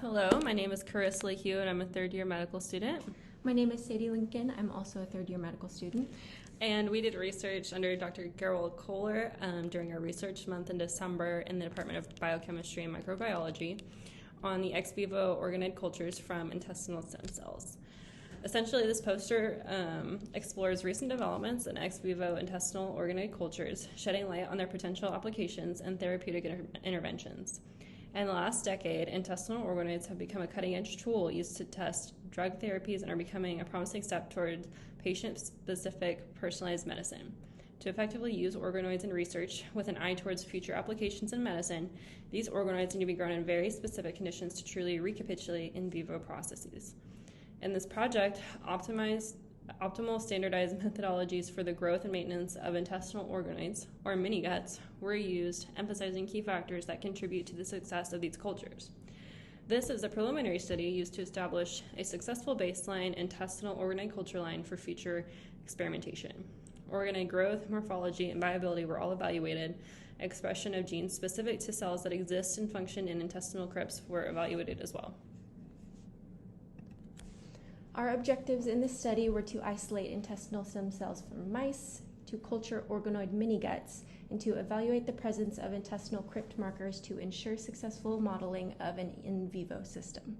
Hello, my name is Karissa LeHew and I'm a third-year medical student. My name is Sadie Lincoln. I'm also a third-year medical student. And we did research under Dr. Karissa LeHew during our research month in December in the Department of Biochemistry and Microbiology on the ex vivo organoid cultures from intestinal stem cells. Essentially, this poster explores recent developments in ex vivo intestinal organoid cultures, shedding light on their potential applications and therapeutic interventions. In the last decade, intestinal organoids have become a cutting-edge tool used to test drug therapies and are becoming a promising step toward patient-specific personalized medicine. To effectively use organoids in research with an eye towards future applications in medicine, these organoids need to be grown in very specific conditions to truly recapitulate in vivo processes. In this project, optimal standardized methodologies for the growth and maintenance of intestinal organoids, or mini-guts, were used, emphasizing key factors that contribute to the success of these cultures. This is a preliminary study used to establish a successful baseline intestinal organoid culture line for future experimentation. Organoid growth, morphology, and viability were all evaluated. Expression of genes specific to cells that exist and function in intestinal crypts were evaluated as well. Our objectives in this study were to isolate intestinal stem cells from mice, to culture organoid mini-guts, and to evaluate the presence of intestinal crypt markers to ensure successful modeling of an in vivo system.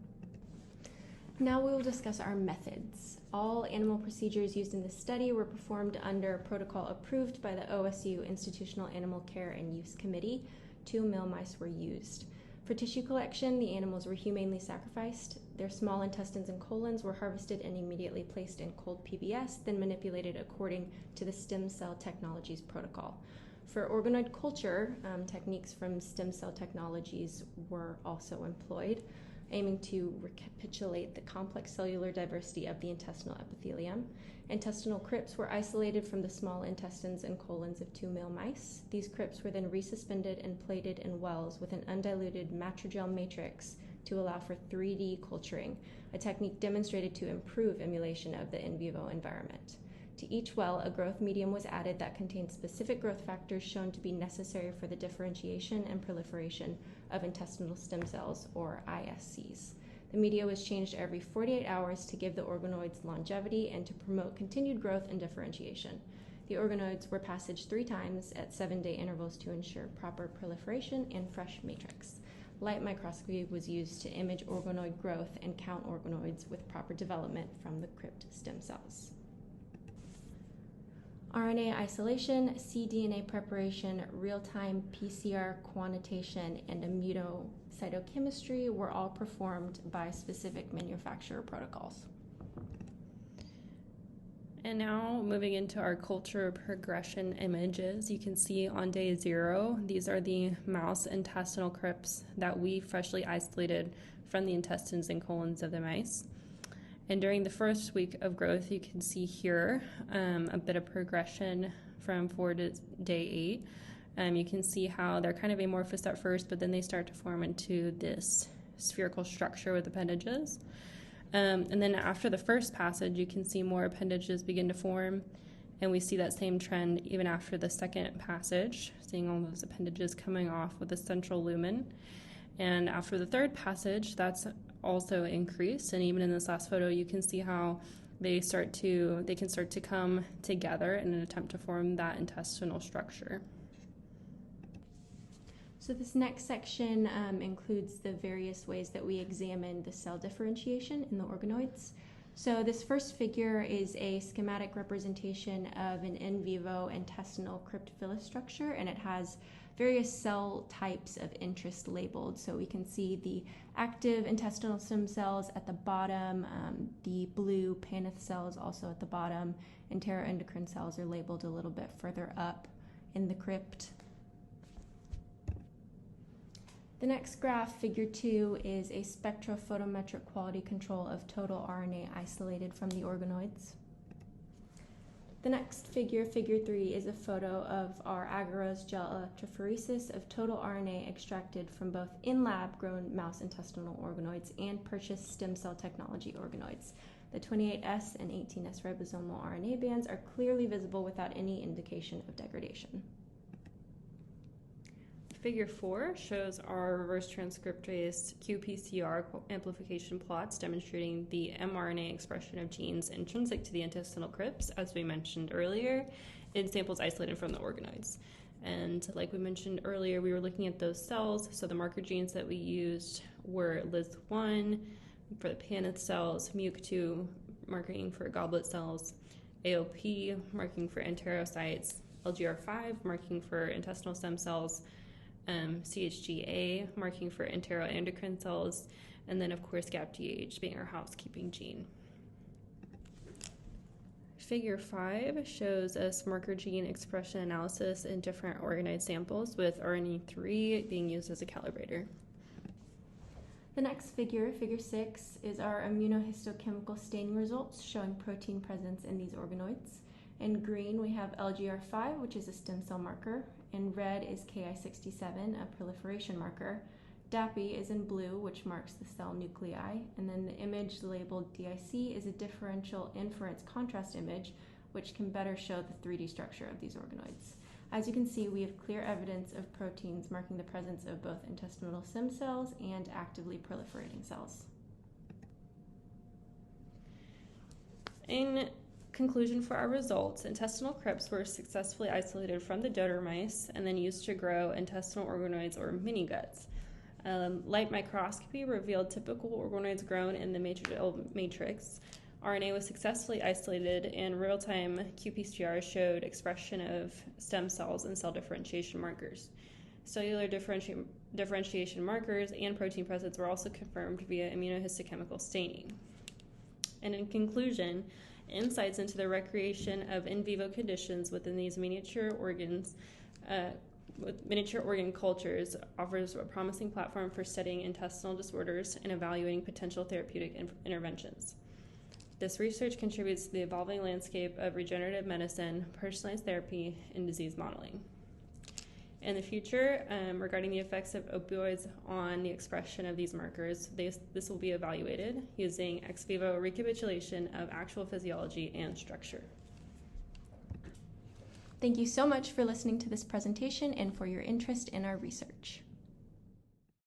Now we will discuss our methods. All animal procedures used in this study were performed under a protocol approved by the OSU Institutional Animal Care and Use Committee. 2 male mice were used. For tissue collection, the animals were humanely sacrificed. Their small intestines and colons were harvested and immediately placed in cold PBS, then manipulated according to the stem cell technologies protocol. For organoid culture, techniques from stem cell technologies were also employed, aiming to recapitulate the complex cellular diversity of the intestinal epithelium. Intestinal crypts were isolated from the small intestines and colons of 2 male mice. These crypts were then resuspended and plated in wells with an undiluted matrigel matrix to allow for 3D culturing, a technique demonstrated to improve emulation of the in vivo environment. To each well, a growth medium was added that contained specific growth factors shown to be necessary for the differentiation and proliferation of intestinal stem cells, or ISCs. The media was changed every 48 hours to give the organoids longevity and to promote continued growth and differentiation. The organoids were passaged 3 times at 7-day intervals to ensure proper proliferation and fresh matrix. Light microscopy was used to image organoid growth and count organoids with proper development from the crypt stem cells. RNA isolation, cDNA preparation, real-time PCR quantitation, and immunocytochemistry were all performed by specific manufacturer protocols. And now moving into our culture progression images, you can see on day 0, these are the mouse intestinal crypts that we freshly isolated from the intestines and colons of the mice. And during the first week of growth, you can see here a bit of progression from 4 to day 8. You can see how they're kind of amorphous at first, but then they start to form into this spherical structure with appendages. And then after the first passage, you can see more appendages begin to form, and we see that same trend even after the second passage, seeing all those appendages coming off with the central lumen. And after the third passage, that's also increased, and even in this last photo, you can see how they can start to come together in an attempt to form that intestinal structure. So this next section includes the various ways that we examine the cell differentiation in the organoids. So this first figure is a schematic representation of an in vivo intestinal cryptophyllous structure, and it has various cell types of interest labeled. So we can see the active intestinal stem cells at the bottom, the blue Paneth cells also at the bottom, and enteroendocrine cells are labeled a little bit further up in the crypt. The next graph, figure 2, is a spectrophotometric quality control of total RNA isolated from the organoids. The next figure, figure 3, is a photo of our agarose gel electrophoresis of total RNA extracted from both in-lab grown mouse intestinal organoids and purchased stem cell technology organoids. The 28S and 18S ribosomal RNA bands are clearly visible without any indication of degradation. Figure 4 shows our reverse transcriptase qPCR amplification plots demonstrating the mRNA expression of genes intrinsic to the intestinal crypts, as we mentioned earlier, in samples isolated from the organoids. And like we mentioned earlier, we were looking at those cells, so the marker genes that we used were Liz1 for the Paneth cells, MUC2 marking for goblet cells, AOP marking for enterocytes, LGR5 marking for intestinal stem cells, CHGA marking for enteroendocrine cells, and then of course GAPDH being our housekeeping gene. Figure 5 shows us marker gene expression analysis in different organoid samples, with RNE3 being used as a calibrator. The next figure, figure 6, is our immunohistochemical staining results showing protein presence in these organoids. In green, we have LGR5, which is a stem cell marker. In red is Ki67, a proliferation marker. DAPI is in blue, which marks the cell nuclei. And then the image labeled DIC is a differential inference contrast image, which can better show the 3D structure of these organoids. As you can see, we have clear evidence of proteins marking the presence of both intestinal stem cells and actively proliferating cells. In conclusion for our results, intestinal crypts were successfully isolated from the donor mice and then used to grow intestinal organoids or mini guts. Light microscopy revealed typical organoids grown in the matrilineal matrix. RNA was successfully isolated, and real-time qPCR showed expression of stem cells and cell differentiation markers. Cellular differentiation markers and protein presence were also confirmed via immunohistochemical staining. And in conclusion, insights into the recreation of in vivo conditions within these miniature organs with miniature organ cultures offers a promising platform for studying intestinal disorders and evaluating potential therapeutic interventions. This research contributes to the evolving landscape of regenerative medicine, personalized therapy, and disease modeling. In the future, regarding the effects of opioids on the expression of these markers, this will be evaluated using ex vivo recapitulation of actual physiology and structure. Thank you so much for listening to this presentation and for your interest in our research.